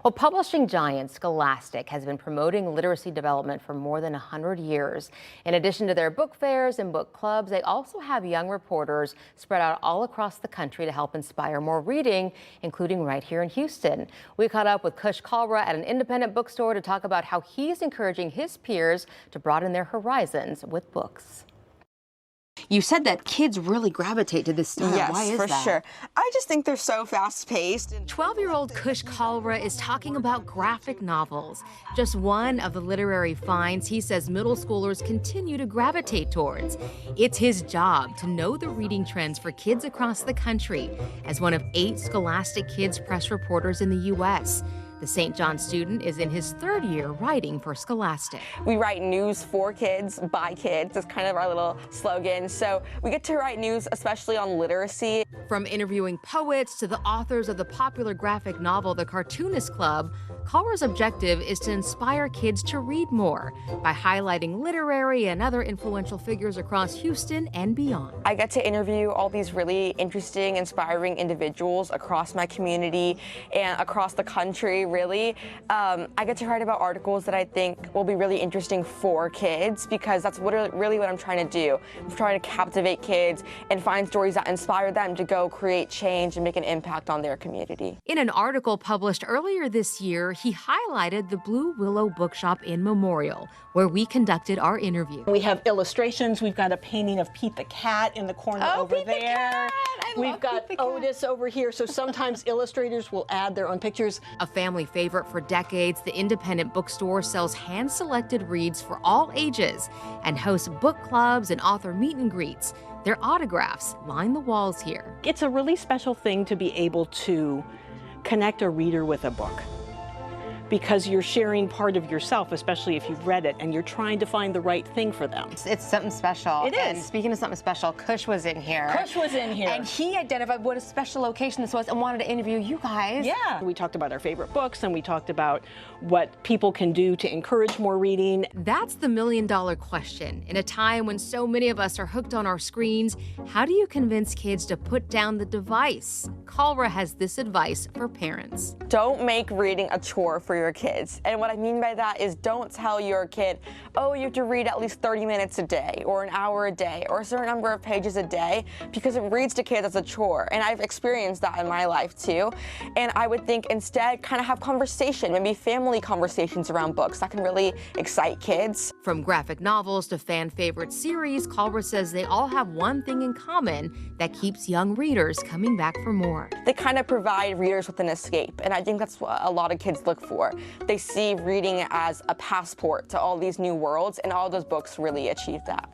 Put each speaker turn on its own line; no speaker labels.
Well, publishing giant Scholastic has been promoting literacy development for more than 100 years. In addition to their book fairs and book clubs, they also have young reporters spread out all across the country to help inspire more reading, including right here in Houston. We caught up with Kush Kalra at an independent bookstore to talk about how he's encouraging his peers to broaden their horizons with books. You said that kids really gravitate to this style.
Yes,
Why is
for
that?
sure. I just think they're so fast-paced.
12-year-old Kush Kalra is talking about graphic novels, just one of the literary finds he says middle schoolers continue to gravitate towards. It's his job to know the reading trends for kids across the country as one of 8 Scholastic Kids press reporters in the U.S. The St. John student is in his 3rd year writing for Scholastic.
We write news for kids, by kids. That's kind of our little slogan. So we get to write news, especially on literacy.
From interviewing poets to the authors of the popular graphic novel The Cartoonist Club, Kalra's objective is to inspire kids to read more by highlighting literary and other influential figures across Houston and beyond.
I get to interview all these really interesting, inspiring individuals across my community and across the country, really. I get to write about articles that I think will be really interesting for kids, because that's really what I'm trying to do. I'm trying to captivate kids and find stories that inspire them to go create change and make an impact on their community.
In an article published earlier this year, he highlighted the Blue Willow Bookshop in Memorial, where we conducted our interview.
We have illustrations. We've got a painting of Pete the Cat in the corner over
Pete
there.
the Cat!
We've got Otis over here. So sometimes illustrators will add their own pictures.
A family favorite for decades, the independent bookstore sells hand-selected reads for all ages and hosts book clubs and author meet and greets. Their autographs line the walls here.
It's a really special thing to be able to connect a reader with a book, because you're sharing part of yourself, especially if you've read it, and you're trying to find the right thing for them.
It's something special.
It is.
And speaking of something special, Kush was in here.
Kush was in here.
And he identified what a special location this was and wanted to interview you guys.
Yeah. We talked about our favorite books, and we talked about what people can do to encourage more reading.
That's the million-dollar question. In a time when so many of us are hooked on our screens, how do you convince kids to put down the device? Kalra has this advice for parents.
Don't make reading a chore for your kids. And what I mean by that is, don't tell your kid, oh, you have to read at least 30 minutes a day or an hour a day or a certain number of pages a day, because it reads to kids as a chore. And I've experienced that in my life too. And I would think instead kind of have conversation, maybe family conversations around books that can really excite kids.
From graphic novels to fan favorite series, Kalra says they all have one thing in common that keeps young readers coming back for more.
They kind of provide readers with an escape, and I think that's what a lot of kids look for. They see reading as a passport to all these new worlds, and all those books really achieve that.